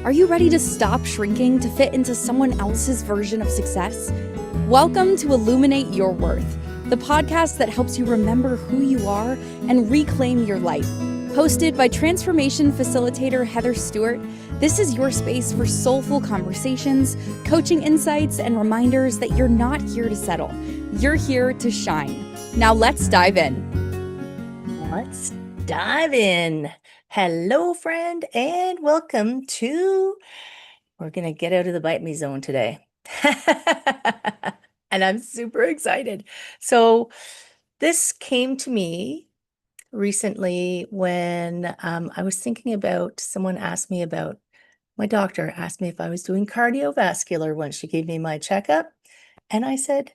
Are you ready to stop shrinking to fit into someone else's version of success? Welcome to Illuminate Your Worth, the podcast that helps you remember who you are and reclaim your life. Hosted by transformation facilitator Heather Stewart, this is your space for soulful conversations, coaching insights, and reminders that you're not here to settle. You're here to shine. Now let's dive in. Let's dive in. Hello, friend, and welcome to, we're going to get out of the bite me zone today. And I'm super excited. So this came to me recently when I was thinking about, my doctor asked me if I was doing cardiovascular when she gave me my checkup. And I said,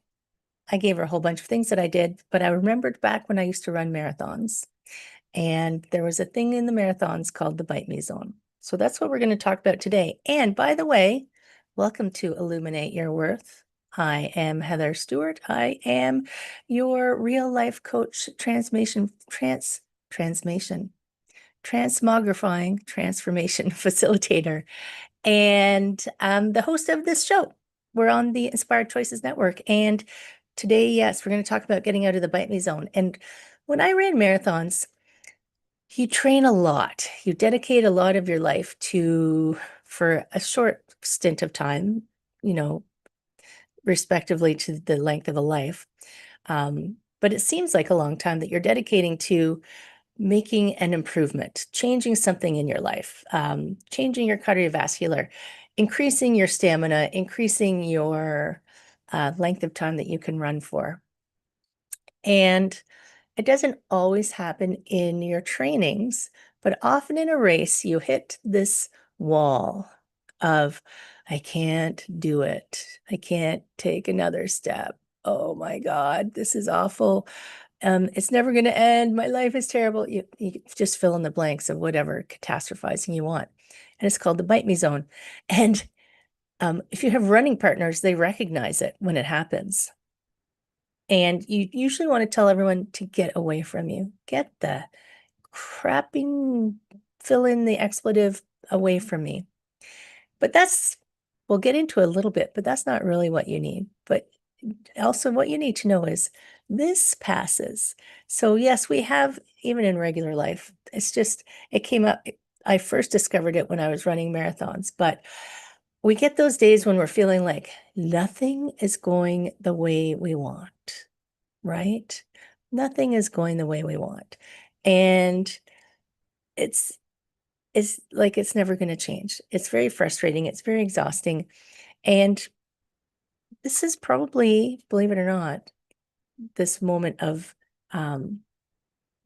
I gave her a whole bunch of things that I did, but I remembered back when I used to run marathons. And there was a thing in the marathons called the bite me zone. So that's what we're going to talk about today. And by the way, welcome to Illuminate Your Worth. I am Heather Stewart. I am your real life coach, transmogrifying transformation facilitator, and the host of this show. We're on the Inspired Choices Network. And today, yes, we're going to talk about getting out of the bite me zone. And when I ran marathons, you train a lot. You dedicate a lot of your life for a short stint of time, respectively to the length of a life. But it seems like a long time that you're dedicating to making an improvement, changing something in your life, changing your cardiovascular, increasing your stamina, increasing your length of time that you can run for. And it doesn't always happen in your trainings, but often in a race, you hit this wall of, I can't do it. I can't take another step. Oh my God, this is awful. It's never going to end. My life is terrible. You just fill in the blanks of whatever catastrophizing you want. And it's called the bite me zone. And if you have running partners, they recognize it when it happens. And you usually want to tell everyone to get away from you. Get the crapping, fill in the expletive, away from me. But we'll get into a little bit, but that's not really what you need. But also what you need to know is this passes. So yes, we have, even in regular life, it came up. I first discovered it when I was running marathons, but we get those days when we're feeling like nothing is going the way we want, right? Nothing is going the way we want. And it's like it's never going to change. It's very frustrating. It's very exhausting. And this is probably, believe it or not, this moment of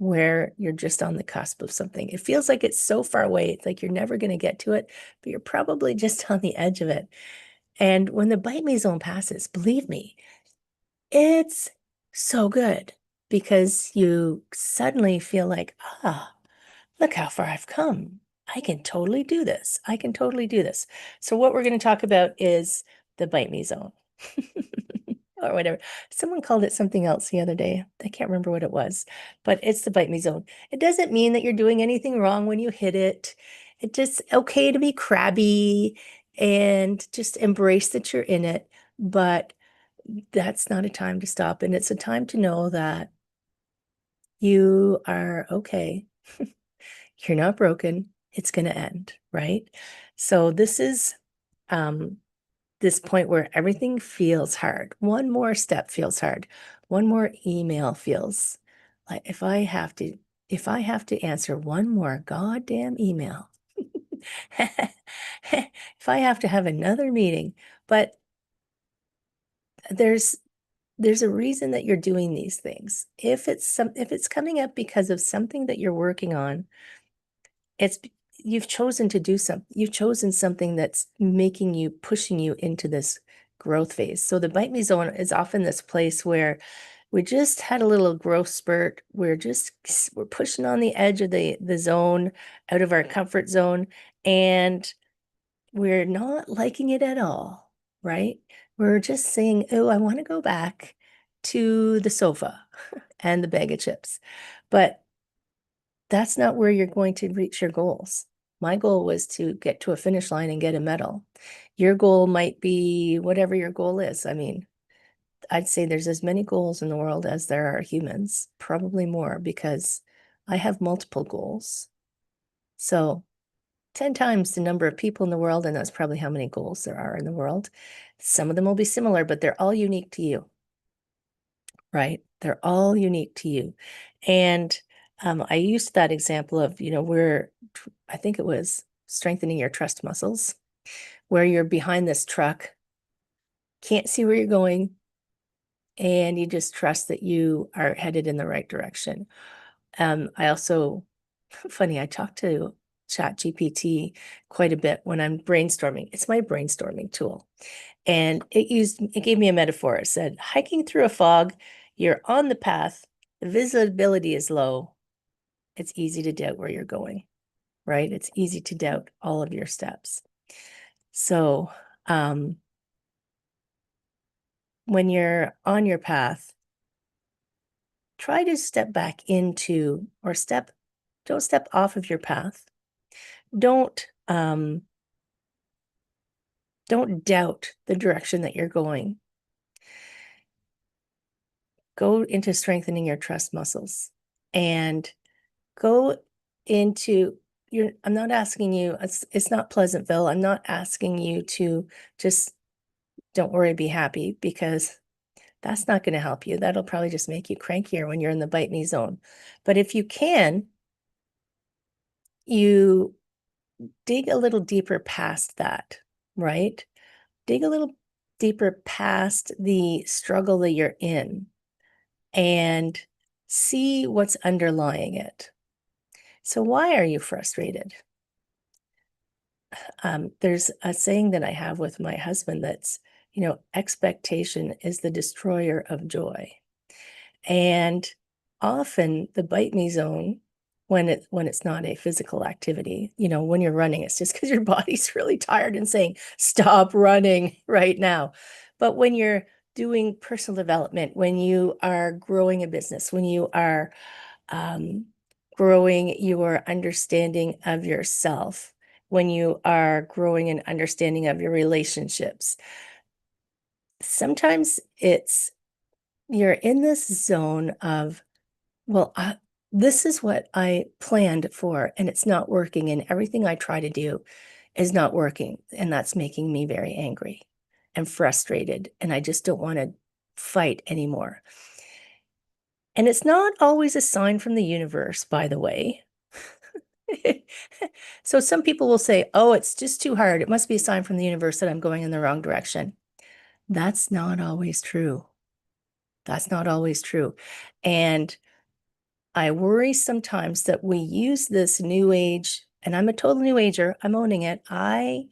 where you're just on the cusp of something. It feels like it's so far away. It's like you're never going to get to it, but you're probably just on the edge of it. And when the bite me zone passes, believe me, it's so good because you suddenly feel like, look how far I've come. I can totally do this. I can totally do this. So what we're going to talk about is the bite me zone. Or whatever. Someone called it something else the other day. I can't remember what it was, but it's the bite me zone. It doesn't mean that you're doing anything wrong when you hit it. It's just okay to be crabby and just embrace that you're in it. But that's not a time to stop. And it's a time to know that you are okay. You're not broken. It's going to end, right? So this is this point where everything feels hard. One more step feels hard. One more email feels like if I have to answer one more goddamn email, if I have to have another meeting, but there's a reason that you're doing these things. If it's coming up because of something that you're working on, you've chosen to do something. You've chosen something that's pushing you into this growth phase. So the bite me zone is often this place where we just had a little growth spurt. We're pushing on the edge of the zone, out of our comfort zone, and we're not liking it at all, right? We're just saying, oh, I want to go back to the sofa and the bag of chips. But that's not where you're going to reach your goals. My goal was to get to a finish line and get a medal. Your goal might be whatever your goal is. I mean, I'd say there's as many goals in the world as there are humans, probably more, because I have multiple goals. So 10 times the number of people in the world, and that's probably how many goals there are in the world. Some of them will be similar, but they're all unique to you, right? They're all unique to you. And I used that example of, I think it was strengthening your trust muscles, where you're behind this truck, can't see where you're going, and you just trust that you are headed in the right direction. I also, funny, I talked to ChatGPT quite a bit when I'm brainstorming. It's my brainstorming tool. And it gave me a metaphor. It said, hiking through a fog, you're on the path, the visibility is low. It's easy to doubt where you're going, right? It's easy to doubt all of your steps. So, when you're on your path, try to step back into, or don't step off of your path. Don't doubt the direction that you're going. Go into strengthening your trust muscles and go into I'm not asking you, it's not Pleasantville. I'm not asking you to just don't worry, be happy, because that's not going to help you. That'll probably just make you crankier when you're in the bite me zone. But if you can, you dig a little deeper past that, right? Dig a little deeper past the struggle that you're in and see what's underlying it. So why are you frustrated? There's a saying that I have with my husband that's, expectation is the destroyer of joy. And often the bite me zone, when it's not a physical activity, when you're running, it's just because your body's really tired and saying, stop running right now. But when you're doing personal development, when you are growing a business, when you are growing your understanding of yourself, when you are growing an understanding of your relationships, sometimes you're in this zone of, well, this is what I planned for, and it's not working, and everything I try to do is not working, and that's making me very angry and frustrated, and I just don't want to fight anymore. And it's not always a sign from the universe, by the way. So some people will say, oh, it's just too hard. It must be a sign from the universe that I'm going in the wrong direction. That's not always true. That's not always true. And I worry sometimes that we use this new age, and I'm a total new ager. I'm owning it. I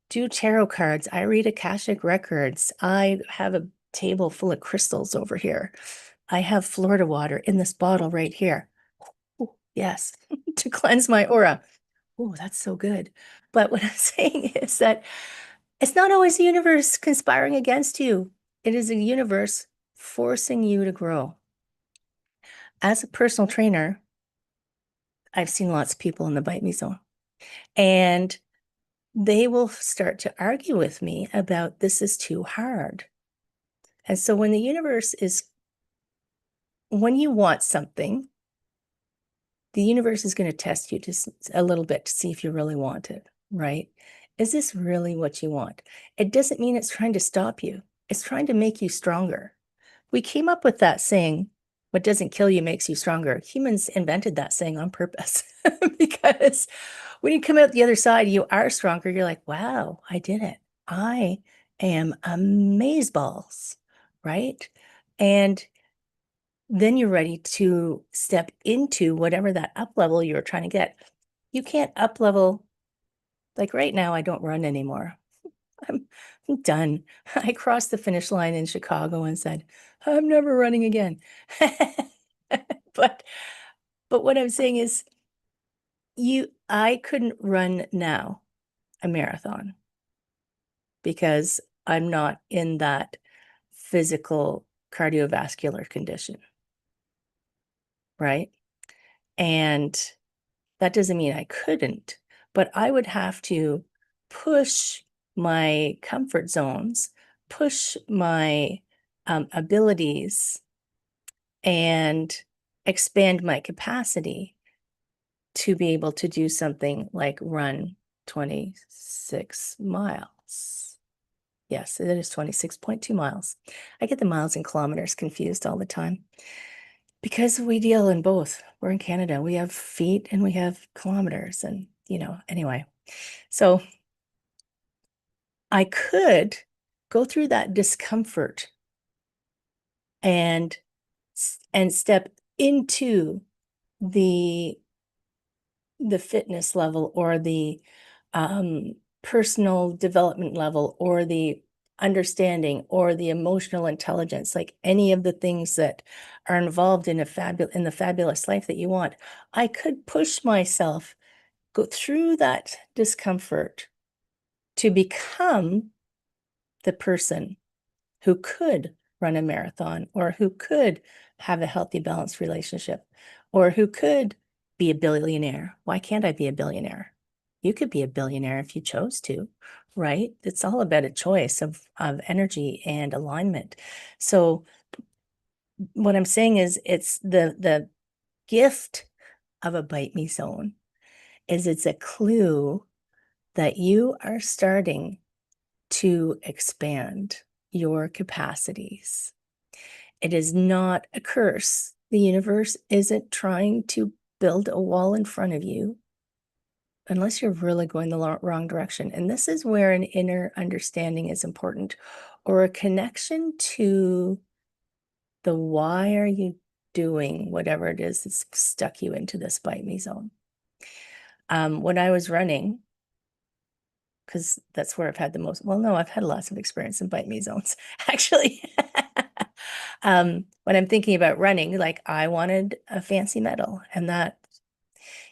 do tarot cards. I read Akashic records. I have a table full of crystals over here. I have Florida water in this bottle right here. Ooh, yes, to cleanse my aura. Oh, that's so good. But what I'm saying is that it's not always the universe conspiring against you. It is the universe forcing you to grow. As a personal trainer, I've seen lots of people in the bite me zone, and they will start to argue with me about this is too hard. And so when you want something, the universe is going to test you just a little bit to see if you really want it, right? Is this really what you want? It doesn't mean it's trying to stop you. It's trying to make you stronger. We came up with that saying, what doesn't kill you makes you stronger. Humans invented that saying on purpose because when you come out the other side, you are stronger. You're like, wow, I did it. I am amazeballs, right? And then you're ready to step into whatever that up level you're trying to get. You can't up level. Like right now, I don't run anymore. I'm done. I crossed the finish line in Chicago and said, I'm never running again. But what I'm saying is I couldn't run now a marathon because I'm not in that physical cardiovascular condition, right? And that doesn't mean I couldn't, but I would have to push my comfort zones, push my abilities, and expand my capacity to be able to do something like run 26 miles. Yes, it is 26.2 miles. I get the miles and kilometers confused all the time because we deal in both. We're in Canada. We have feet and we have kilometers. And, anyway. So I could go through that discomfort and step into the fitness level or the personal development level or the understanding or the emotional intelligence, like any of the things that are involved in in the fabulous life that you want. I could push myself, go through that discomfort to become the person who could run a marathon or who could have a healthy, balanced relationship or who could be a billionaire. Why can't I be a billionaire? You could be a billionaire if you chose to, right? It's all about a choice of energy and alignment. So what I'm saying is it's the gift of a bite me zone is it's a clue that you are starting to expand your capacities. It is not a curse. The universe isn't trying to build a wall in front of you unless you're really going the wrong direction. And this is where an inner understanding is important, or a connection to the why are you doing whatever it is that's stuck you into this bite me zone. When I was running, because that's where I've had the most, well, no, I've had lots of experience in bite me zones, actually. When I'm thinking about running, like I wanted a fancy medal, and that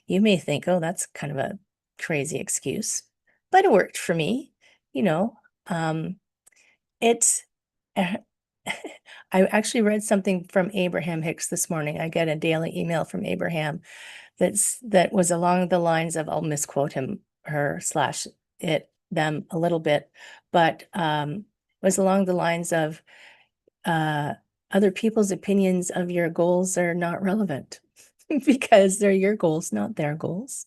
you may think, oh, that's kind of a crazy excuse, but it worked for me. You know, it's, I actually read something from Abraham Hicks this morning. I get a daily email from Abraham that was along the lines of, I'll misquote him, her slash it, them a little bit, but was along the lines of other people's opinions of your goals are not relevant because they're your goals, not their goals.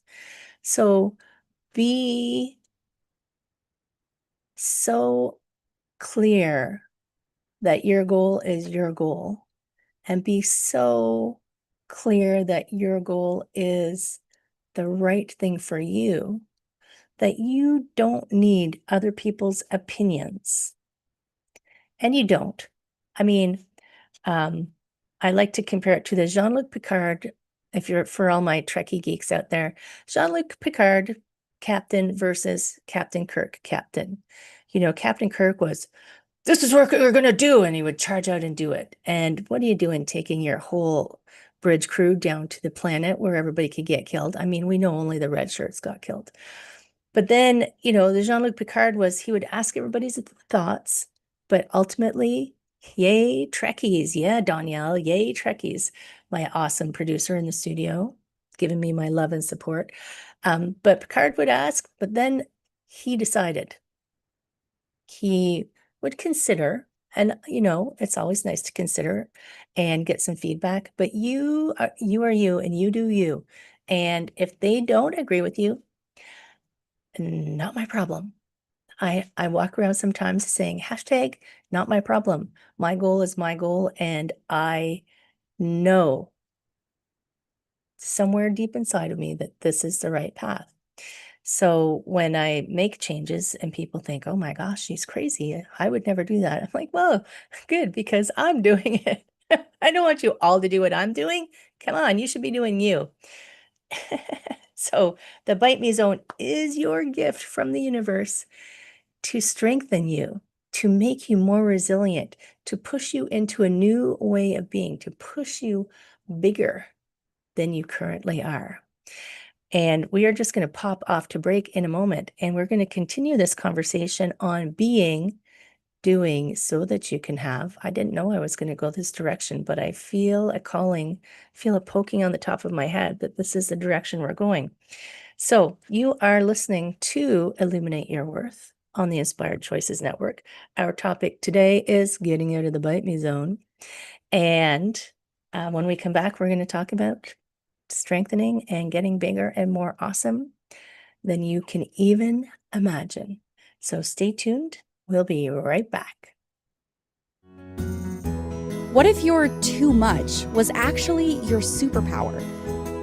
So be so clear that your goal is your goal, and be so clear that your goal is the right thing for you, that you don't need other people's opinions. And you don't. I mean, I like to compare it to the Jean-Luc Picard, if you're, for all my Trekkie geeks out there, Jean-Luc Picard captain versus Captain Kirk captain. Captain Kirk was, this is what we're going to do. And he would charge out and do it. And what are you doing, taking your whole bridge crew down to the planet where everybody could get killed? I mean, we know only the red shirts got killed. But then, the Jean-Luc Picard was, he would ask everybody's thoughts, but ultimately, yay, Trekkies. Yeah, Danielle, yay, Trekkies. My awesome producer in the studio, giving me my love and support. But Picard would ask, but then he decided. He would consider, and it's always nice to consider and get some feedback, but you are you and you do you. And if they don't agree with you, not my problem. I walk around sometimes saying hashtag not my problem. My goal is my goal, and I know somewhere deep inside of me that this is the right path. So when I make changes and people think, oh my gosh, she's crazy, I would never do that. I'm like, well, good, because I'm doing it. I don't want you all to do what I'm doing. Come on, you should be doing you. So the Bite Me Zone is your gift from the universe to strengthen you, to make you more resilient, to push you into a new way of being, to push you bigger than you currently are. And we are just going to pop off to break in a moment, and we're going to continue this conversation on being, doing, so that you can have. I didn't know I was going to go this direction, but I feel a calling, feel a poking on the top of my head that this is the direction we're going. So you are listening to Illuminate Your Worth on the Inspired Choices Network. Our topic today is getting out of the bite me zone. And when we come back, we're going to talk about strengthening and getting bigger and more awesome than you can even imagine. So stay tuned. We'll be right back. What if your too much was actually your superpower?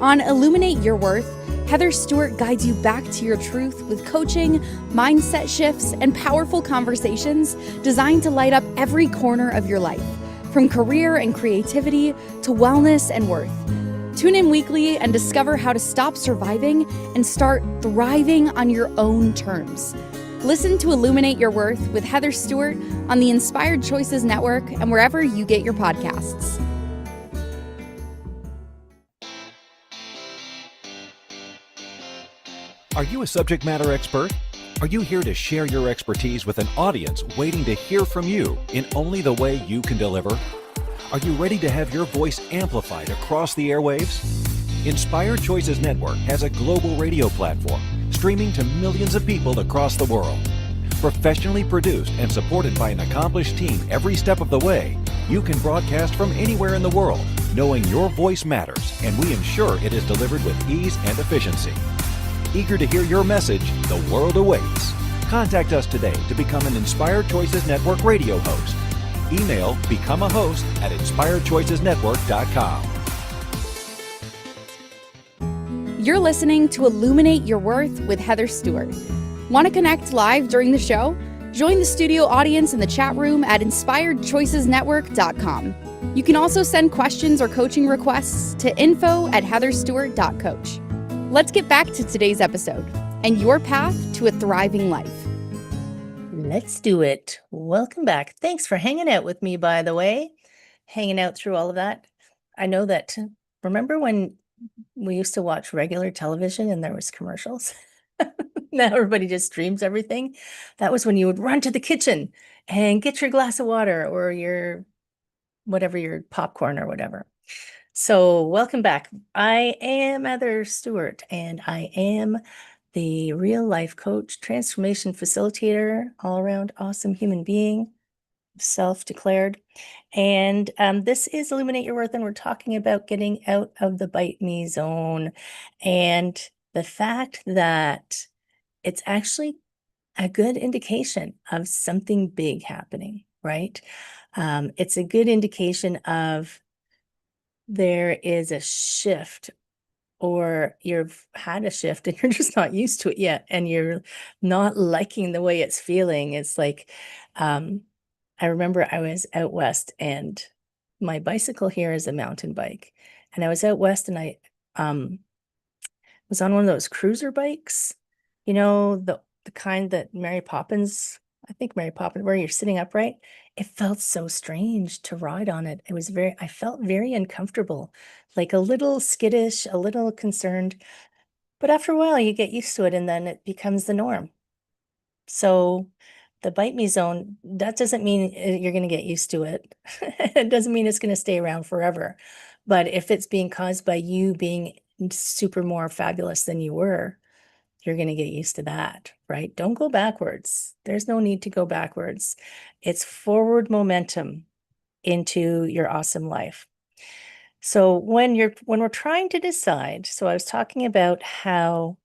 On Illuminate Your Worth, Heather Stewart guides you back to your truth with coaching, mindset shifts, and powerful conversations designed to light up every corner of your life, from career and creativity to wellness and worth. Tune in weekly and discover how to stop surviving and start thriving on your own terms. Listen to Illuminate Your Worth with Heather Stewart on the Inspired Choices Network and wherever you get your podcasts. Are you a subject matter expert? Are you here to share your expertise with an audience waiting to hear from you in only the way you can deliver? Are you ready to have your voice amplified across the airwaves? Inspired Choices Network has a global radio platform streaming to millions of people across the world. Professionally produced and supported by an accomplished team every step of the way, you can broadcast from anywhere in the world, knowing your voice matters, and we ensure it is delivered with ease and efficiency. Eager to hear your message, the world awaits. Contact us today to become an Inspired Choices Network radio host. Email become a host at inspiredchoicesnetwork.com. You're listening to Illuminate Your Worth with Heather Stewart. Want to connect live during the show? Join the studio audience in the chat room at inspiredchoicesnetwork.com. You can also send questions or coaching requests to info@heatherstewart.coach. Let's get back to today's episode and your path to a thriving life. Let's do it. Welcome back. Thanks for hanging out with me, by the way, hanging out through all of that. I know that, remember when we used to watch regular television and there was commercials? Now everybody just streams everything. That was when you would run to the kitchen and get your glass of water or your popcorn or whatever. So welcome back. I am Heather Stewart, and I am the real life coach, transformation facilitator, all around awesome human being, self-declared. And this is Illuminate Your Worth, and we're talking about getting out of the bite me zone and the fact that it's actually a good indication of something big happening, right? It's a good indication of there is a shift, or you've had a shift and you're just not used to it yet, and you're not liking the way it's feeling. It's like, I remember I was out west, and my bicycle here is a mountain bike. And I was out west, and I was on one of those cruiser bikes, the kind that I think Mary Poppins, where you're sitting upright. It felt so strange to ride on it. I felt very uncomfortable, like a little skittish, a little concerned. But after a while, you get used to it, and then it becomes the norm. So the bite me zone, that doesn't mean you're going to get used to it. It doesn't mean it's going to stay around forever. But if it's being caused by you being super more fabulous than you were, you're going to get used to that, right? Don't go backwards. There's no need to go backwards. It's forward momentum into your awesome life. So when we're trying to decide, so I was talking about how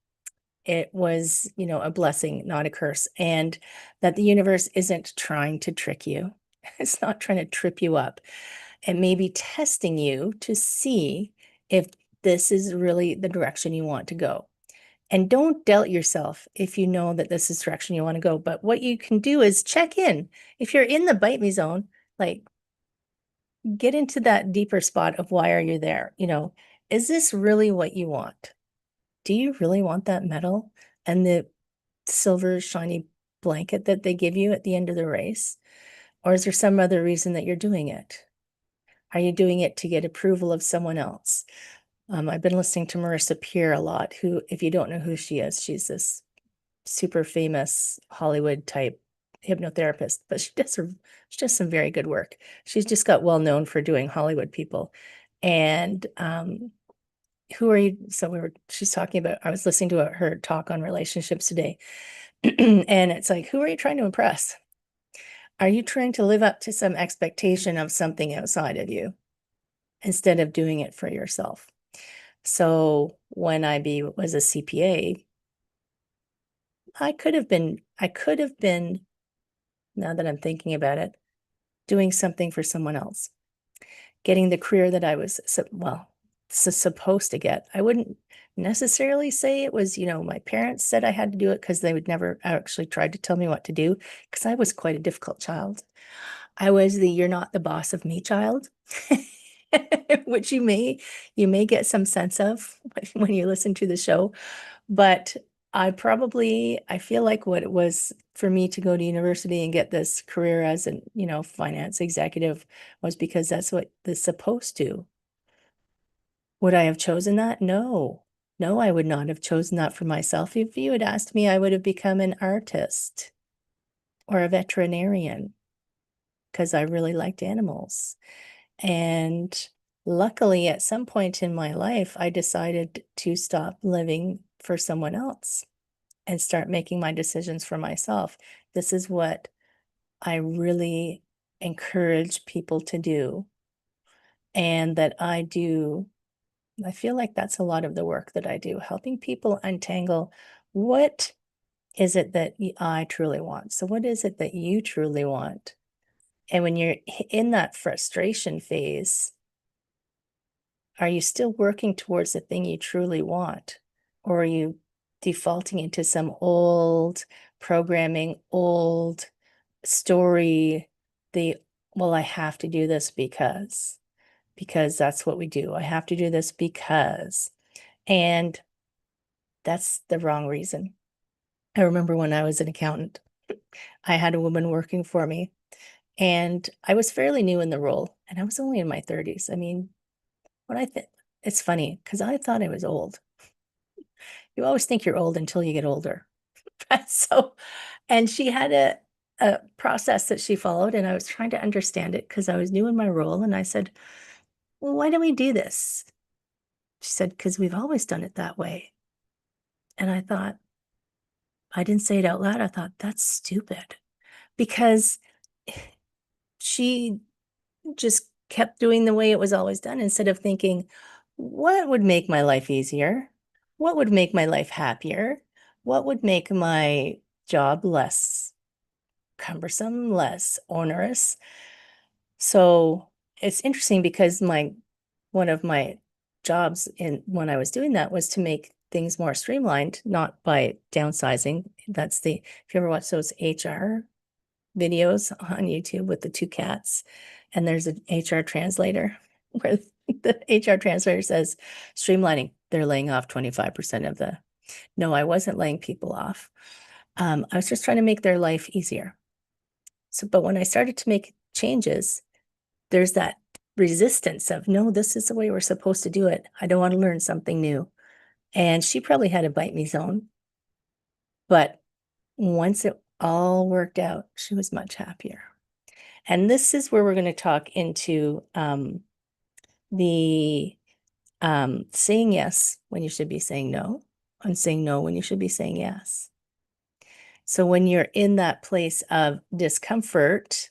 it was, a blessing, not a curse, and that the universe isn't trying to trick you. It's not trying to trip you up. It may be testing you to see if this is really the direction you want to go. And don't doubt yourself if you know that this is the direction you want to go. But what you can do is check in. If you're in the bite me zone, like, get into that deeper spot of why are you there? Is this really what you want? Do you really want that medal and the silver shiny blanket that they give you at the end of the race? Or is there some other reason that you're doing it? Are you doing it to get approval of someone else? I've been listening to Marissa Peer a lot, who, if you don't know who she is, she's this super famous Hollywood type hypnotherapist, but she does some very good work. She's just got well known for doing Hollywood people. And who are you? So she's talking about, I was listening to her talk on relationships today. And it's like, who are you trying to impress? Are you trying to live up to some expectation of something outside of you instead of doing it for yourself? So when I was a CPA, I could have been, now that I'm thinking about it, doing something for someone else, getting the career that I was, supposed to get. I wouldn't necessarily say it was, my parents said I had to do it because they would never actually tried to tell me what to do, because I was quite a difficult child. I was the "you're not the boss of me" child, which you may get some sense of when you listen to the show. But I feel like what it was for me to go to university and get this career as an, finance executive was because that's what it's supposed to. Would I have chosen that? No. No, I would not have chosen that for myself. If you had asked me, I would have become an artist or a veterinarian because I really liked animals. And luckily, at some point in my life, I decided to stop living for someone else and start making my decisions for myself. This is what I really encourage people to do, and that I do. I feel like that's a lot of the work that I do, helping people untangle what is it that I truly want. So, what is it that you truly want? And when you're in that frustration phase, are you still working towards the thing you truly want? Or are you defaulting into some old programming, old story? Well, I have to do this because that's what we do. I have to do this because, and that's the wrong reason. I remember when I was an accountant, I had a woman working for me, and I was fairly new in the role, and I was only in my 30s. I mean, what I think, it's funny because I thought I was old. You always think you're old until you get older. So, and she had a process that she followed, and I was trying to understand it because I was new in my role. And I said, "Well, why do we do this?" She said, "Because we've always done it that way." And I thought, I didn't say it out loud. I thought, that's stupid, because she just kept doing the way it was always done instead of thinking, what would make my life easier? What would make my life happier? What would make my job less cumbersome, less onerous? So it's interesting because one of my jobs when I was doing that was to make things more streamlined, not by downsizing. If you ever watch those HR videos on YouTube with the two cats, and there's an HR translator where the HR translator says, streamlining, they're laying off 25% of the. No, I wasn't laying people off. I was just trying to make their life easier. So, but when I started to make changes, there's that resistance of, no, this is the way we're supposed to do it. I don't want to learn something new. And she probably had a bite me zone. But once it all worked out, she was much happier. And this is where we're going to talk into the saying yes when you should be saying no, and saying no when you should be saying yes. So when you're in that place of discomfort,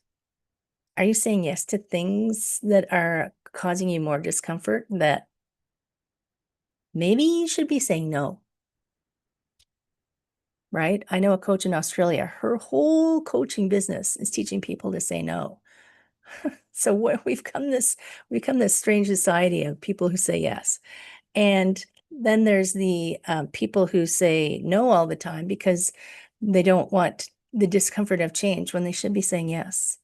are you saying yes to things that are causing you more discomfort that maybe you should be saying no? Right? I know a coach in Australia, her whole coaching business is teaching people to say no. So we've become this strange society of people who say yes. And then there's the people who say no all the time because they don't want the discomfort of change when they should be saying yes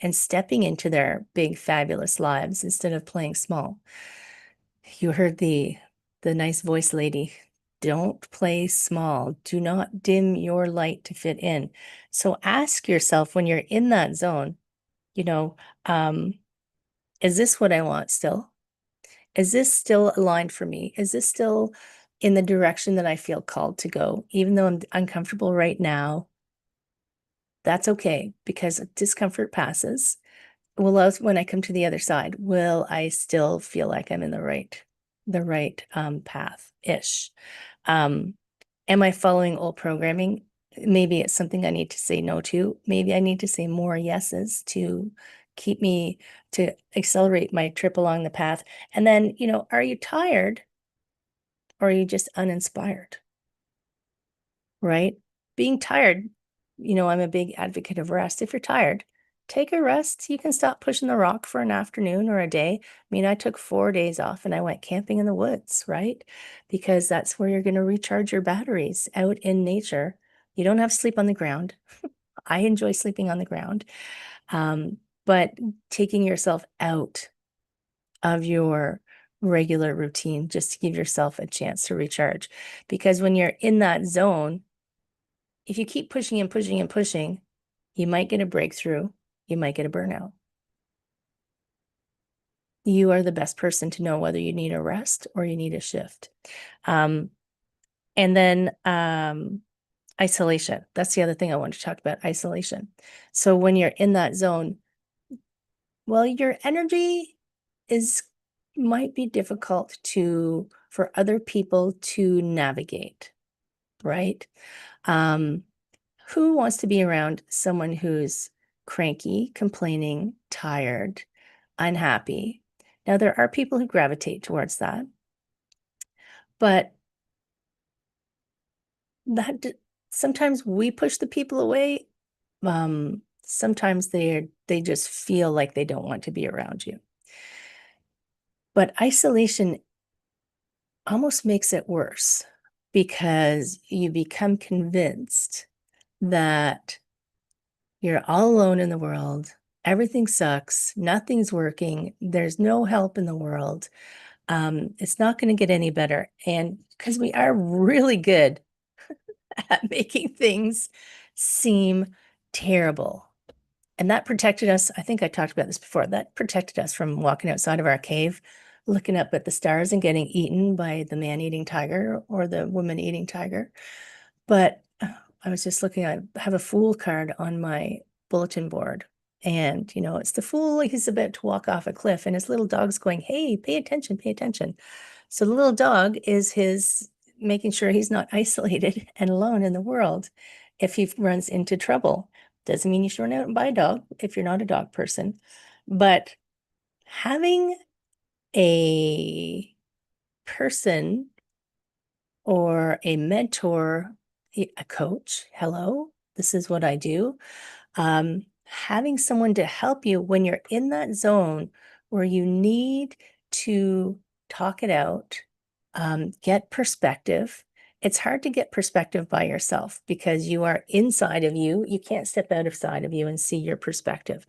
and stepping into their big, fabulous lives instead of playing small. You heard the nice voice lady. Don't play small. Do not dim your light to fit in. So ask yourself when you're in that zone, is this what I want still? Is this still aligned for me? Is this still in the direction that I feel called to go? Even though I'm uncomfortable right now, that's okay, because discomfort passes. When I come to the other side, will I still feel like I'm in the right path-ish. Am I following old programming? Maybe it's something I need to say no to. Maybe I need to say more yeses to accelerate my trip along the path. And then, are you tired or are you just uninspired? Right? Being tired, I'm a big advocate of rest. If you're tired, take a rest. You can stop pushing the rock for an afternoon or a day. I mean, I took 4 days off and I went camping in the woods, right? Because that's where you're going to recharge your batteries out in nature. You don't have to sleep on the ground. I enjoy sleeping on the ground. But taking yourself out of your regular routine just to give yourself a chance to recharge. Because when you're in that zone, if you keep pushing and pushing and pushing, you might get a breakthrough. You might get a burnout. You are the best person to know whether you need a rest or you need a shift. And then isolation. That's the other thing I want to talk about, isolation. So when you're in that zone, well, your energy might be difficult for other people to navigate, right? Who wants to be around someone who's cranky, complaining, tired, unhappy? Now, there are people who gravitate towards that, but sometimes we push the people away. Sometimes they just feel like they don't want to be around you. But isolation almost makes it worse because you become convinced that you're all alone in the world. Everything sucks. Nothing's working. There's no help in the world. It's not going to get any better. And because we are really good at making things seem terrible. And that protected us. I think I talked about this before. That protected us from walking outside of our cave, looking up at the stars and getting eaten by the man-eating tiger or the woman-eating tiger. But I was just looking, I have a fool card on my bulletin board. And, it's the fool, he's about to walk off a cliff, and his little dog's going, hey, pay attention, pay attention. So the little dog is making sure he's not isolated and alone in the world if he runs into trouble. Doesn't mean you should run out and buy a dog if you're not a dog person. But having a person or a mentor, a coach, hello, this is what I do. Having someone to help you when you're in that zone where you need to talk it out, get perspective. It's hard to get perspective by yourself because you are inside of you. You can't step outside of you and see your perspective.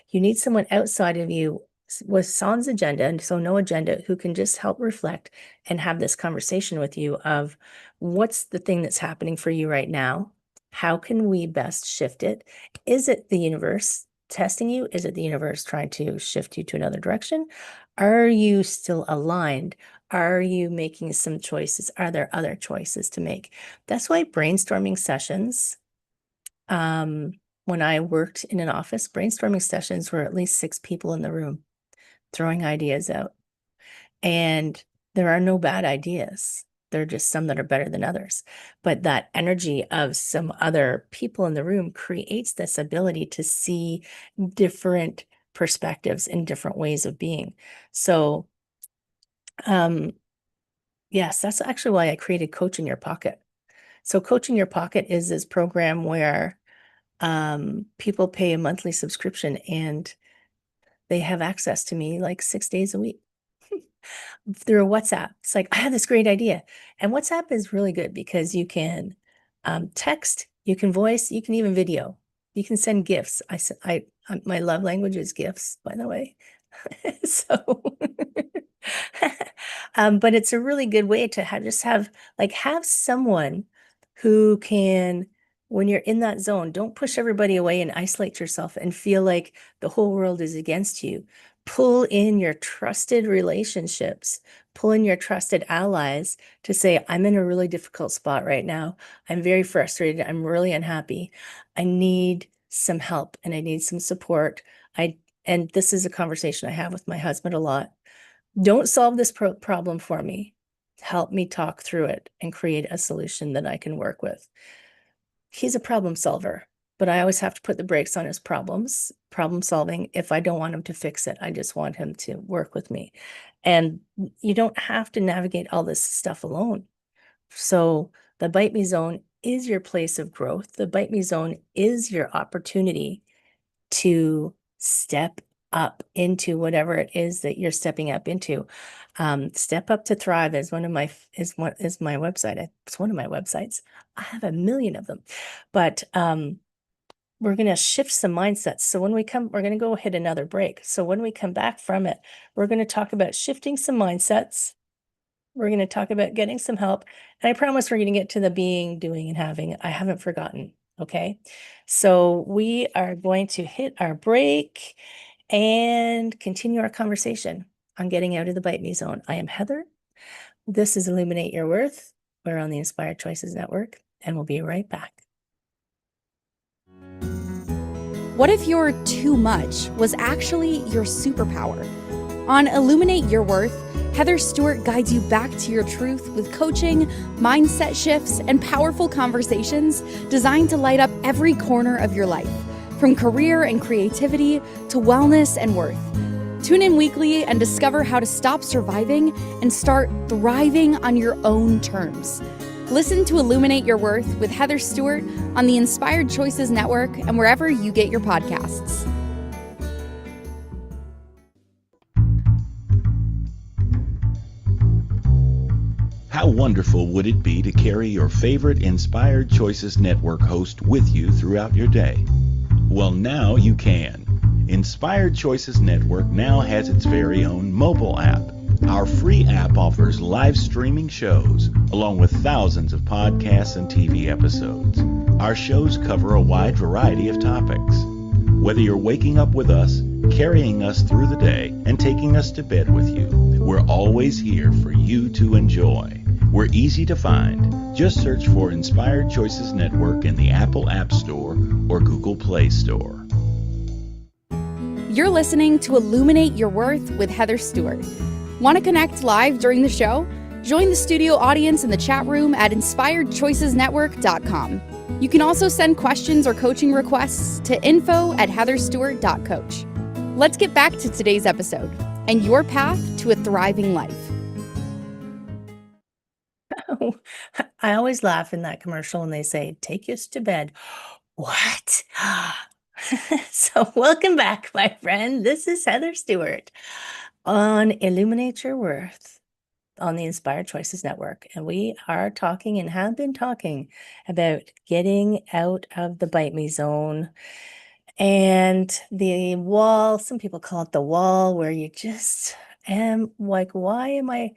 You need someone outside of you with sans agenda, and so no agenda, who can just help reflect and have this conversation with you of what's the thing that's happening for you right now? How can we best shift it? Is it the universe testing you? Is it the universe trying to shift you to another direction? Are you still aligned? Are you making some choices? Are there other choices to make? That's why brainstorming sessions, when I worked in an office, brainstorming sessions were at least 6 people in the room throwing ideas out. And there are no bad ideas. There are just some that are better than others. But that energy of some other people in the room creates this ability to see different perspectives and different ways of being. So, yes, that's actually why I created Coach in Your Pocket. So Coach in Your Pocket is this program where people pay a monthly subscription and they have access to me like 6 days a week through WhatsApp. It's like, I have this great idea. And WhatsApp is really good because you can text, you can voice, you can even video. You can send gifts. My love language is gifts, by the way. So, but it's a really good way to have someone who can, when you're in that zone, don't push everybody away and isolate yourself and feel like the whole world is against you. Pull in your trusted relationships, pull in your trusted allies to say, I'm in a really difficult spot right now. I'm very frustrated. I'm really unhappy. I need some help and I need some support. And this is a conversation I have with my husband a lot. Don't solve this problem for me. Help me talk through it and create a solution that I can work with. He's a problem solver, but I always have to put the brakes on his problem solving. If I don't want him to fix it, I just want him to work with me. And you don't have to navigate all this stuff alone. So the Bite Me Zone is your place of growth. The Bite Me Zone is your opportunity to step up into whatever it is that you're stepping up into. Step Up to Thrive is my website. It's one of my websites. I have a million of them, but we're going to shift some mindsets. So when we're going to go hit another break. So when we come back from it, we're going to talk about shifting some mindsets. We're going to talk about getting some help. And I promise we're going to get to the being, doing, and having. I haven't forgotten. Okay. So we are going to hit our break and continue our conversation on getting out of the Bite Me Zone. I am Heather. This is Illuminate Your Worth. We're on the Inspired Choices Network, and we'll be right back. What if your too much was actually your superpower? On Illuminate Your Worth, Heather Stewart guides you back to your truth with coaching, mindset shifts, and powerful conversations designed to light up every corner of your life, from career and creativity to wellness and worth. Tune in weekly and discover how to stop surviving and start thriving on your own terms. Listen to Illuminate Your Worth with Heather Stewart on the Inspired Choices Network and wherever you get your podcasts. How wonderful would it be to carry your favorite Inspired Choices Network host with you throughout your day? Well, now you can. Inspired Choices Network now has its very own mobile app. Our free app offers live streaming shows, along with thousands of podcasts and TV episodes. Our shows cover a wide variety of topics. Whether you're waking up with us, carrying us through the day, and taking us to bed with you, we're always here for you to enjoy. We're easy to find. Just search for Inspired Choices Network in the Apple App Store or Google Play Store. You're listening to Illuminate Your Worth with Heather Stewart. Want to connect live during the show? Join the studio audience in the chat room at inspiredchoicesnetwork.com. You can also send questions or coaching requests to info@heatherstewart.coach. Let's get back to today's episode and your path to a thriving life. I always laugh in that commercial when they say, take us to bed. What? So welcome back, my friend. This is Heather Stewart on Illuminate Your Worth on the Inspired Choices Network. And we are talking and have been talking about getting out of the Bite Me Zone and the wall. Some people call it the wall, where you just am like, why me?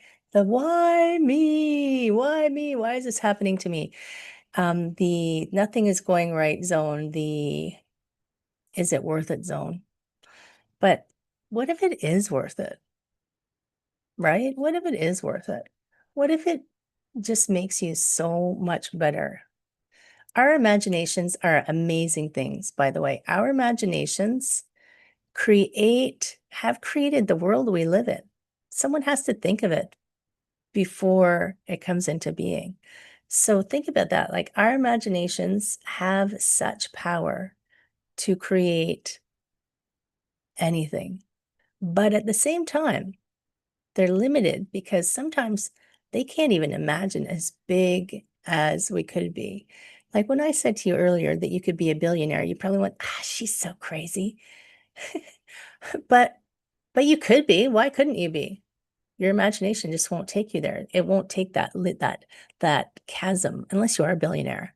Why is this happening to me? The nothing is going right zone, the is it worth it zone. But what if it is worth it? Right? What if it is worth it? What if it just makes you so much better? Our imaginations are amazing things, by the way. Our imaginations have created the world we live in. Someone has to think of it before it comes into being. So think about that. Like, our imaginations have such power to create anything. But at the same time, they're limited because sometimes they can't even imagine as big as we could be. Like when I said to you earlier that you could be a billionaire, you probably went, she's so crazy. But you could be. Why couldn't you be? Your imagination just won't take you there. It won't take that chasm, unless you are a billionaire.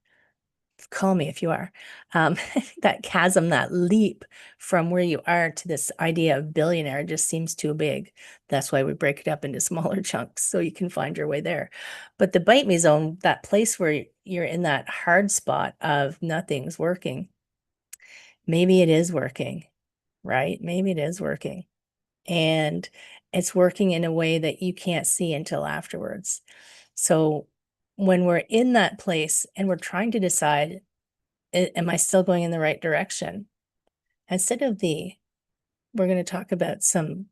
Call me if you are. That chasm, that leap from where you are to this idea of billionaire just seems too big. That's why we break it up into smaller chunks so you can find your way there. But the Bite Me Zone, that place where you're in that hard spot of nothing's working, maybe it is working, right? Maybe it is working. And it's working in a way that you can't see until afterwards. So when we're in that place and we're trying to decide, am I still going in the right direction? Instead of we're going to talk about some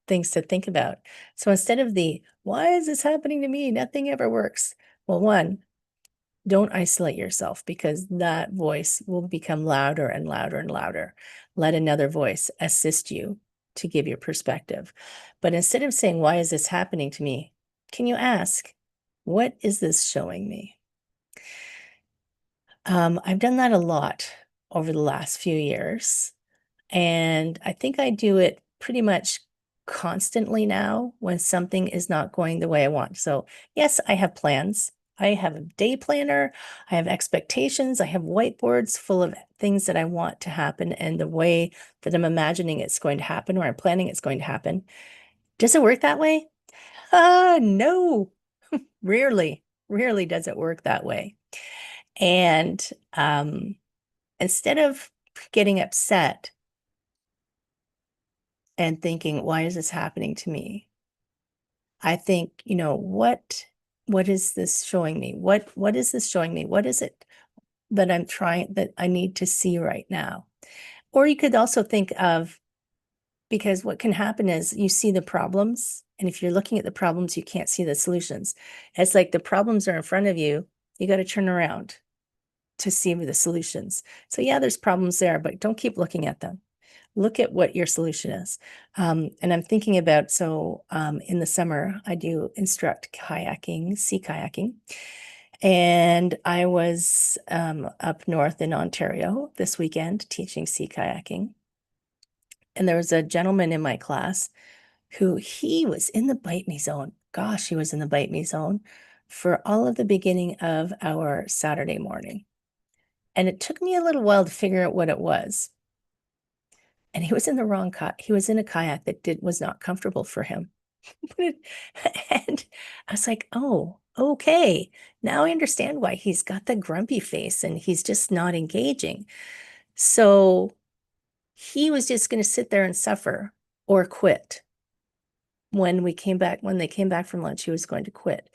things to think about. So instead of the, why is this happening to me? Nothing ever works. Well, one, don't isolate yourself, because that voice will become louder and louder and louder. Let another voice assist you to give your perspective. But instead of saying, why is this happening to me? Can you ask, what is this showing me? I've done that a lot over the last few years. And I think I do it pretty much constantly now when something is not going the way I want. So, yes, I have plans. I have a day planner. I have expectations. I have whiteboards full of things that I want to happen and the way that I'm imagining it's going to happen or I'm planning it's going to happen. Does it work that way? No, rarely does it work that way. And instead of getting upset and thinking, why is this happening to me? I think, what is this showing me? What is this showing me? What is it that I need to see right now? Or you could also think of, because what can happen is you see the problems, and if you're looking at the problems, you can't see the solutions. It's like the problems are in front of you. You got to turn around to see the solutions. So yeah, there's problems there, but don't keep looking at them. Look at what your solution is. And I'm thinking about, in the summer, I do instruct kayaking, sea kayaking. And I was up north in Ontario this weekend teaching sea kayaking. And there was a gentleman in my class who he was in the bite me zone. Gosh, he was in the bite me zone for all of the beginning of our Saturday morning. And it took me a little while to figure out what it was. And he was in the wrong he was in a kayak that was not comfortable for him. And I was like, oh, okay. Now I understand why he's got the grumpy face and he's just not engaging. So he was just going to sit there and suffer or quit. When they came back from lunch, he was going to quit,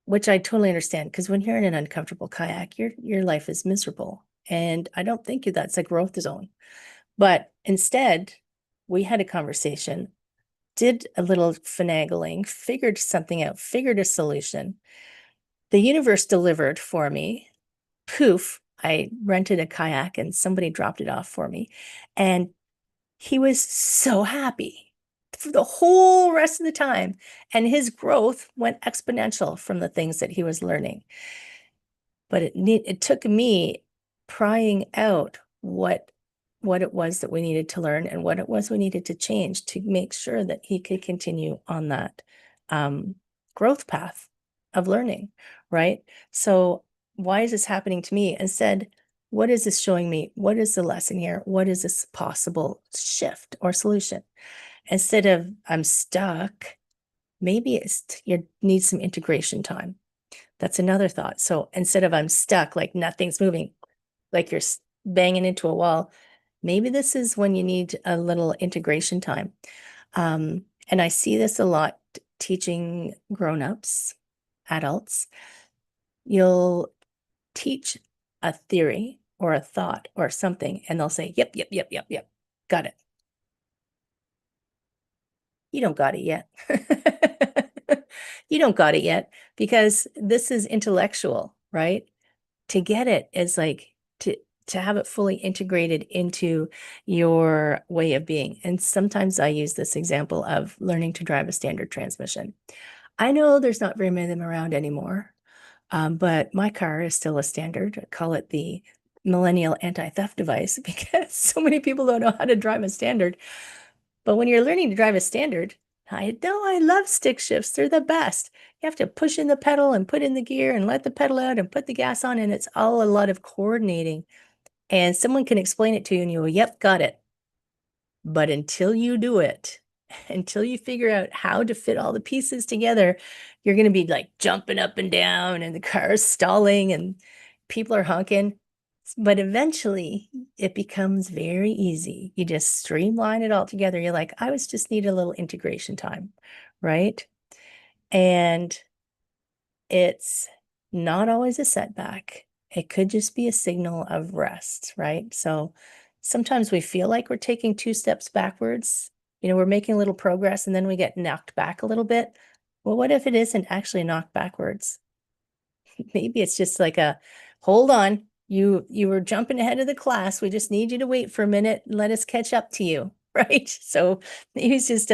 which I totally understand, because when you're in an uncomfortable kayak, your life is miserable. And I don't think that's a growth zone. But instead, we had a conversation, did a little finagling, figured something out, figured a solution. The universe delivered for me. Poof, I rented a kayak and somebody dropped it off for me. And he was so happy for the whole rest of the time. And his growth went exponential from the things that he was learning. But it took me prying out what it was that we needed to learn and what it was we needed to change to make sure that he could continue on that growth path of learning, right? So why is this happening to me? Instead, what is this showing me? What is the lesson here? What is this possible shift or solution? Instead of I'm stuck, maybe you need some integration time. That's another thought. So instead of I'm stuck, like nothing's moving, like you're banging into a wall, maybe this is when you need a little integration time. And I see this a lot teaching grown-ups, adults. You'll teach a theory or a thought or something, and they'll say, yep, got it. You don't got it yet. You don't got it yet, because this is intellectual, right? To get it is like to have it fully integrated into your way of being. And sometimes I use this example of learning to drive a standard transmission. I know there's not very many of them around anymore, but my car is still a standard. I call it the millennial anti-theft device, because so many people don't know how to drive a standard. But when you're learning to drive a standard, I love stick shifts. They're the best. You have to push in the pedal and put in the gear and let the pedal out and put the gas on. And it's all a lot of coordinating. And someone can explain it to you and you go, yep, got it. But until you do it, until you figure out how to fit all the pieces together, you're going to be like jumping up and down and the car is stalling and people are honking. But eventually it becomes very easy. You just streamline it all together. You're like, I just need a little integration time, right? And it's not always a setback. It could just be a signal of rest, right? So sometimes we feel like we're taking 2 steps backwards. We're making a little progress and then we get knocked back a little bit. Well, what if it isn't actually knocked backwards? Maybe it's just like hold on, you were jumping ahead of the class. We just need you to wait for a minute and let us catch up to you, right? So maybe it's just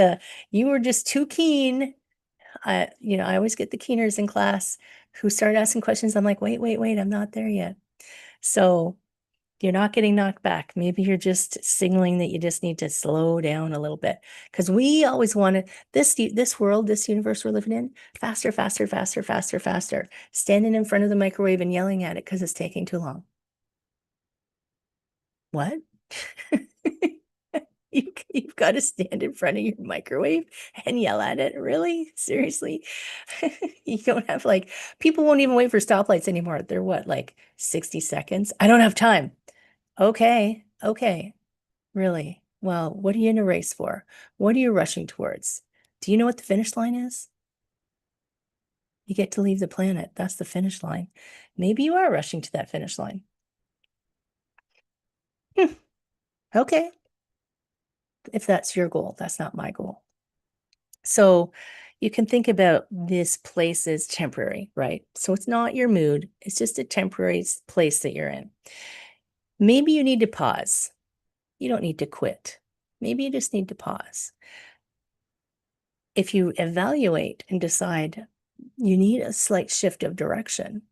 you were just too keen. I always get the keeners in class who start asking questions. I'm like, wait, I'm not there yet. So you're not getting knocked back. Maybe you're just signaling that you just need to slow down a little bit, because we always want this world, this universe we're living in, faster, faster, faster, faster, faster. Standing in front of the microwave and yelling at it because it's taking too long. What? You've got to stand in front of your microwave and yell at it? Really? Seriously? You don't have people won't even wait for stoplights anymore. They're what, 60 seconds? I don't have time. Okay. Really? Well, what are you in a race for? What are you rushing towards? Do you know what the finish line is? You get to leave the planet. That's the finish line. Maybe you are rushing to that finish line. Okay. If that's your goal, that's not my goal. So you can think about this place as temporary, right? So it's not your mood. It's just a temporary place that you're in. Maybe you need to pause. You don't need to quit. Maybe you just need to pause. If you evaluate and decide you need a slight shift of direction,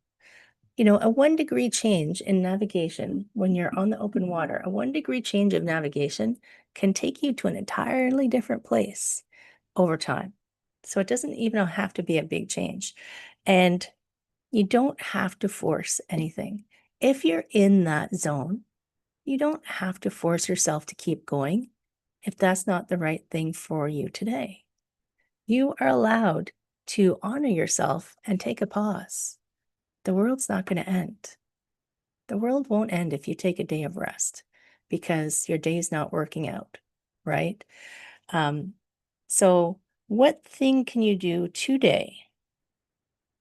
a 1 degree change in navigation when you're on the open water, a 1 degree change of navigation can take you to an entirely different place over time. So it doesn't even have to be a big change. And you don't have to force anything. If you're in that zone, you don't have to force yourself to keep going if that's not the right thing for you today. You are allowed to honor yourself and take a pause. The world's not going to end. The world won't end if you take a day of rest because your day's not working out, right? So what thing can you do today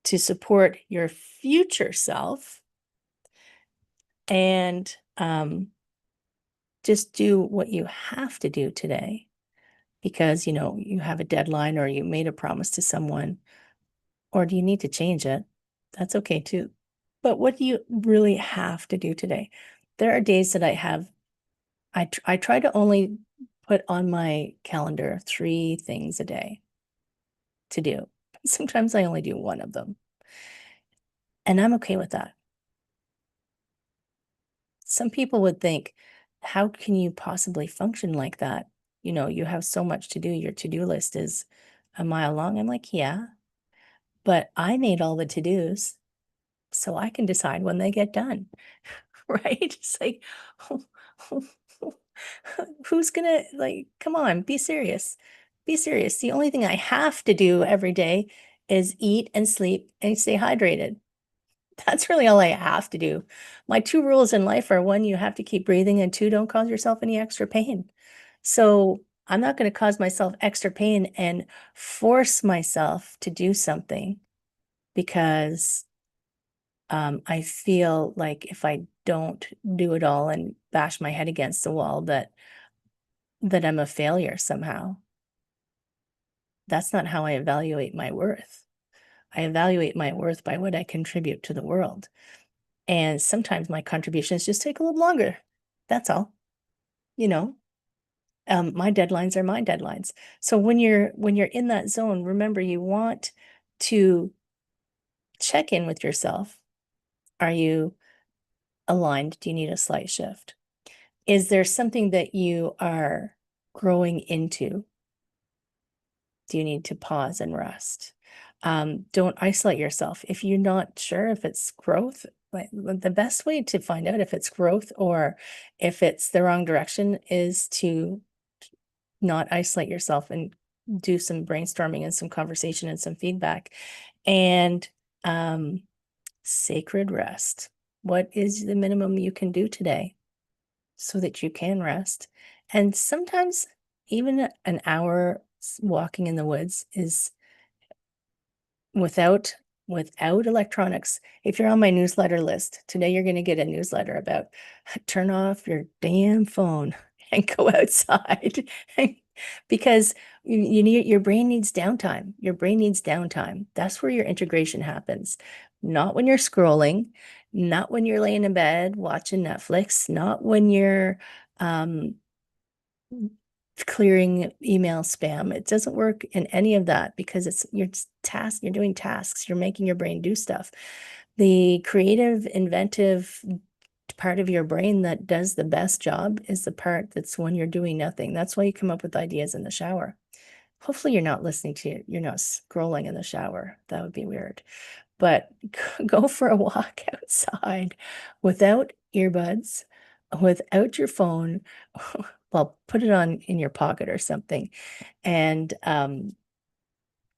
to support your future self and just do what you have to do today because, you have a deadline or you made a promise to someone, or do you need to change it? That's okay too. But what do you really have to do today? There are days that I try to only put on my calendar 3 things a day to do. Sometimes I only do 1 of them. And I'm okay with that. Some people would think, how can you possibly function like that? You have so much to do. Your to-do list is a mile long. I'm like, yeah, but I made all the to-dos so I can decide when they get done, right? It's like, who's gonna, come on, be serious. Be serious. The only thing I have to do every day is eat and sleep and stay hydrated. That's really all I have to do. My 2 rules in life are 1, you have to keep breathing, and 2, don't cause yourself any extra pain. So I'm not going to cause myself extra pain and force myself to do something because I feel like if I don't do it all and bash my head against the wall, that I'm a failure somehow. That's not how I evaluate my worth. I evaluate my worth by what I contribute to the world. And sometimes my contributions just take a little longer. That's all. My deadlines are my deadlines. So when you're in that zone, remember, you want to check in with yourself. Are you aligned? Do you need a slight shift? Is there something that you are growing into? Do you need to pause and rest? Don't isolate yourself. If you're not sure if it's growth, the best way to find out if it's growth or if it's the wrong direction is to not isolate yourself and do some brainstorming and some conversation and some feedback. And sacred rest. What is the minimum you can do today so that you can rest? And sometimes even an hour walking in the woods is without electronics. If you're on my newsletter list, today you're going to get a newsletter about turn off your damn phone and go outside because you need, your brain needs downtime. Your brain needs downtime. That's where your integration happens. Not when you're scrolling, not when you're laying in bed watching Netflix, not when you're clearing email spam. It doesn't work in any of that because you're doing tasks, you're making your brain do stuff. The creative, inventive part of your brain that does the best job is the part that's when you're doing nothing. That's why you come up with ideas in the shower. Hopefully you're not you're not scrolling in the shower. That would be weird. But go for a walk outside without earbuds, without your phone. Well, put it on in your pocket or something. And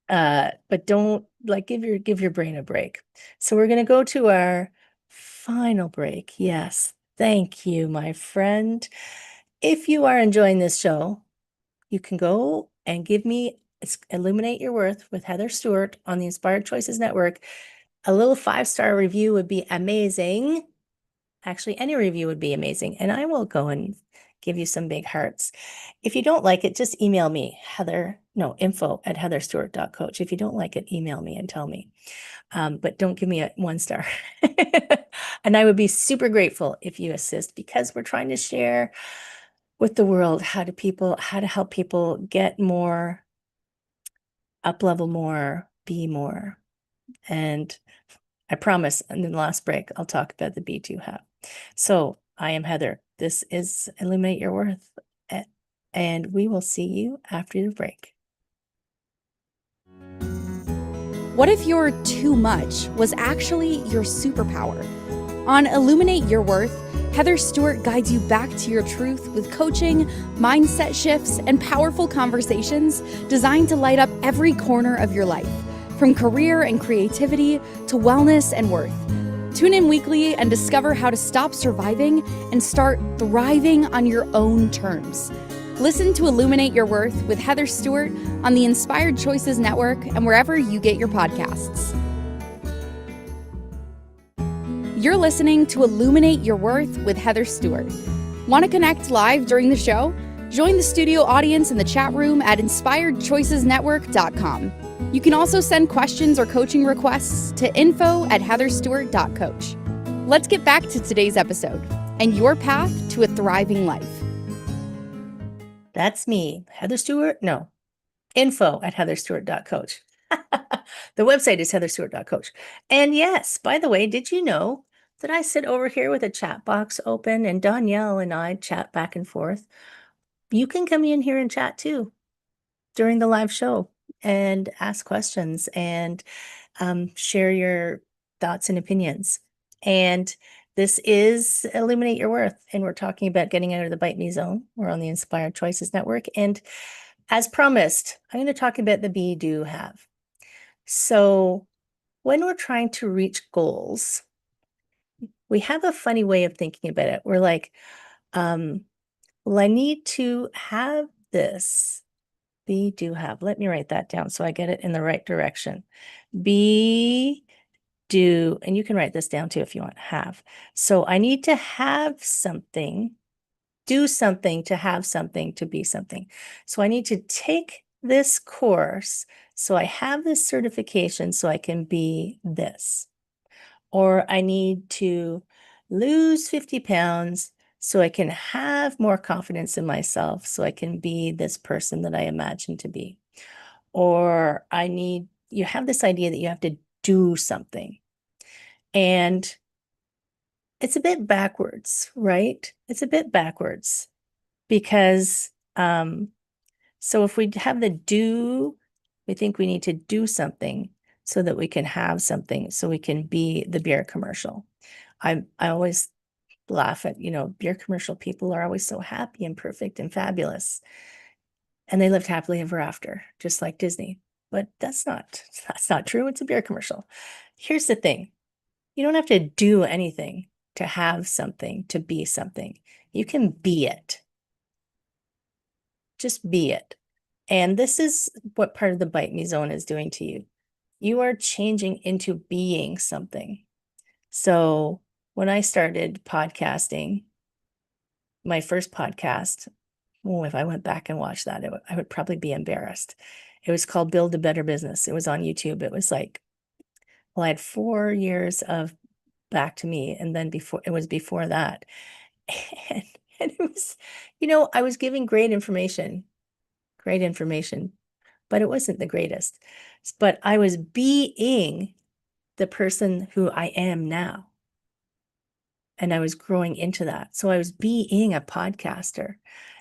but don't, like, give your brain a break. So we're going to go to our final break. Yes. Thank you, my friend. If you are enjoying this show, you can go and give me Illuminate Your Worth with Heather Stewart on the Inspired Choices Network. A little 5-star review would be amazing. Actually, any review would be amazing. And I will go and give you some big hearts. If you don't like it, just email me, info@heatherstewart.coach. If you don't like it, email me and tell me. But don't give me a 1-star. And I would be super grateful if you assist, because we're trying to share with the world how to help people get more, up level more, be more. And I promise in the last break, I'll talk about the B2 have. So I am Heather. This is Illuminate Your Worth. And we will see you after the break. What if your too much was actually your superpower? On Illuminate Your Worth, Heather Stewart guides you back to your truth with coaching, mindset shifts, and powerful conversations designed to light up every corner of your life, from career and creativity to wellness and worth. Tune in weekly and discover how to stop surviving and start thriving on your own terms. Listen to Illuminate Your Worth with Heather Stewart on the Inspired Choices Network and wherever you get your podcasts. You're listening to Illuminate Your Worth with Heather Stewart. Want to connect live during the show? Join the studio audience in the chat room at inspiredchoicesnetwork.com. You can also send questions or coaching requests to info@heatherstewart.coach. Let's get back to today's episode and your path to a thriving life. That's me, Heather Stewart. No, info@heatherstewart.coach. The website is heatherstewart.coach. And yes, by the way, did you know that I sit over here with a chat box open and Danielle and I chat back and forth? You can come in here and chat too during the live show and ask questions and share your thoughts and opinions. And this is Illuminate Your Worth, and we're talking about getting out of the bite me zone. We're on the Inspired Choices Network. And as promised, I'm going to talk about the be, do, have. So when we're trying to reach goals, we have a funny way of thinking about it. We're like, well, I need to have this. Be, do, have. Let me write that down so I get it in the right direction. Be, do, and you can write this down too if you want, have. So I need to have something, do something to have something to be something. So I need to take this course so I have this certification so I can be this. Or I need to lose 50 pounds so I can have more confidence in myself so I can be this person that I imagine to be. Or you have this idea that you have to do something. And it's a bit backwards, right? It's a bit backwards because, so if we have the do, we think we need to do something so that we can have something, so we can be the beer commercial. I always laugh at, beer commercial people are always so happy and perfect and fabulous. And they lived happily ever after, just like Disney. But that's not true. It's a beer commercial. Here's the thing. You don't have to do anything to have something, to be something. You can be it. Just be it. And this is what part of the bite me zone is doing to you. You are changing into being something. So when I started podcasting, my first podcast if I went back and watched that, I would probably be embarrassed. It was called Build a Better Business. It was on YouTube. It was like, well, I had 4 years of Back to Me, and then before that. And it was, I was giving great information, but it wasn't the greatest. But I was being the person who I am now. And I was growing into that. So I was being a podcaster.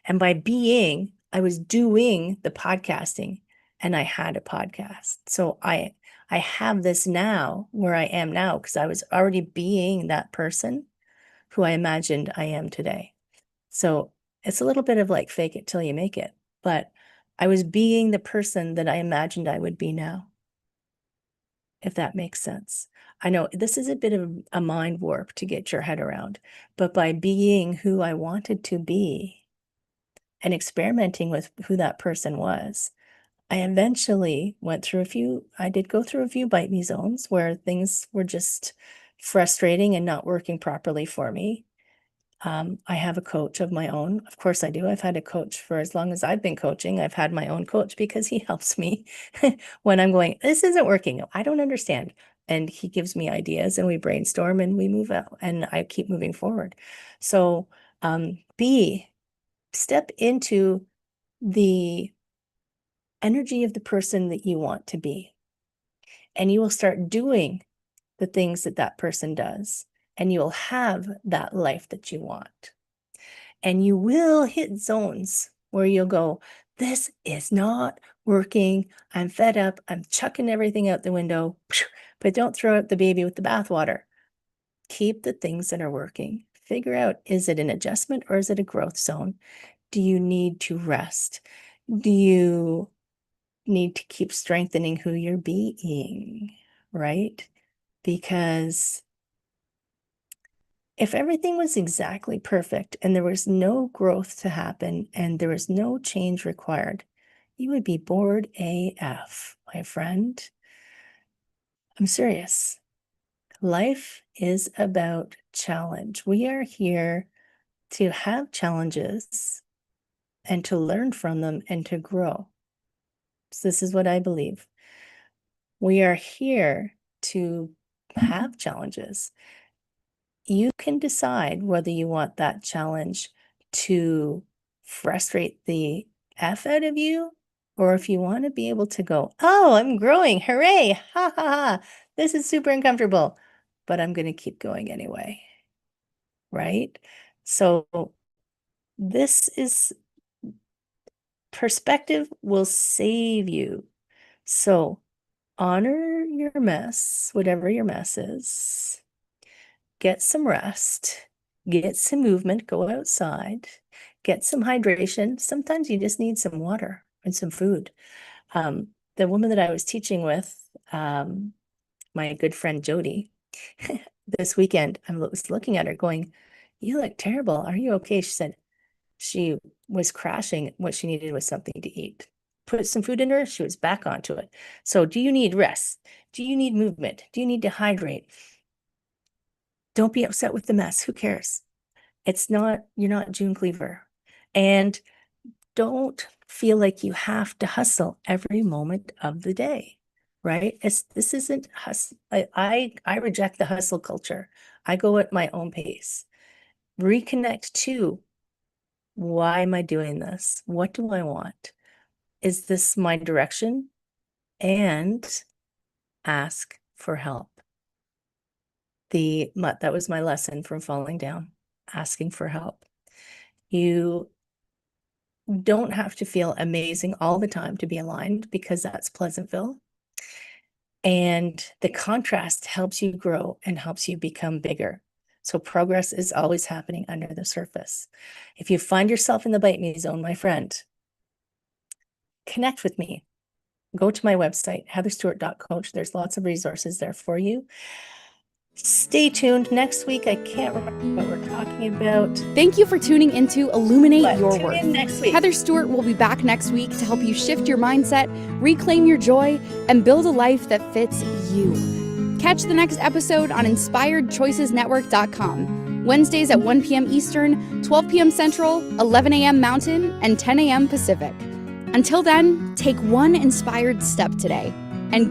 And by being, I was doing the podcasting, and I had a podcast. So I have this now where I am now because I was already being that person who I imagined I am today. So it's a little bit of like fake it till you make it. But I was being the person that I imagined I would be now, if that makes sense. I know this is a bit of a mind warp to get your head around, but by being who I wanted to be and experimenting with who that person was, I eventually I did go through a few bite me zones where things were just frustrating and not working properly for me. I have a coach of my own. Of course I do. I've had a coach for as long as I've been coaching. I've had my own coach because he helps me when I'm going, this isn't working. I don't understand. And he gives me ideas and we brainstorm and we move out and I keep moving forward. So step into the energy of the person that you want to be. And you will start doing the things that that person does. And you'll have that life that you want. And you will hit zones where you'll go, this is not working. I'm fed up. I'm chucking everything out the window. But don't throw out the baby with the bathwater. Keep the things that are working. Figure out, is it an adjustment or is it a growth zone? Do you need to rest? Do you need to keep strengthening who you're being, right? Because if everything was exactly perfect and there was no growth to happen and there was no change required, you would be bored AF, my friend. I'm serious. Life is about challenge. We are here to have challenges and to learn from them and to grow. So this is what I believe. We are here to have challenges. You can decide whether you want that challenge to frustrate the F out of you, or if you want to be able to go, oh, I'm growing, hooray, ha ha ha, this is super uncomfortable, but I'm going to keep going anyway, right? So this is, perspective will save you. So honor your mess, whatever your mess is. Get some rest, get some movement, go outside, get some hydration. Sometimes you just need some water and some food. The woman that I was teaching with, my good friend Jody, this weekend, I was looking at her going, you look terrible. Are you okay? She said she was crashing. What she needed was something to eat. Put some food in her, she was back onto it. So do you need rest? Do you need movement? Do you need to hydrate? Don't be upset with the mess. Who cares? You're not June Cleaver. And don't feel like you have to hustle every moment of the day, right? This isn't hustle. I reject the hustle culture. I go at my own pace. Reconnect to, why am I doing this? What do I want? Is this my direction? And ask for help. That was my lesson from falling down, asking for help. You don't have to feel amazing all the time to be aligned, because that's Pleasantville. And the contrast helps you grow and helps you become bigger. So progress is always happening under the surface. If you find yourself in the bite me zone, my friend, connect with me. Go to my website, heatherstewart.coach. There's lots of resources there for you. Stay tuned. Next week, I can't remember what we're talking about. Thank you for tuning into Illuminate Your Tune Worth. in next week. Heather Stewart will be back next week to help you shift your mindset, reclaim your joy, and build a life that fits you. Catch the next episode on InspiredChoicesNetwork.com. Wednesdays at 1 p.m. Eastern, 12 p.m. Central, 11 a.m. Mountain, and 10 a.m. Pacific. Until then, take one inspired step today and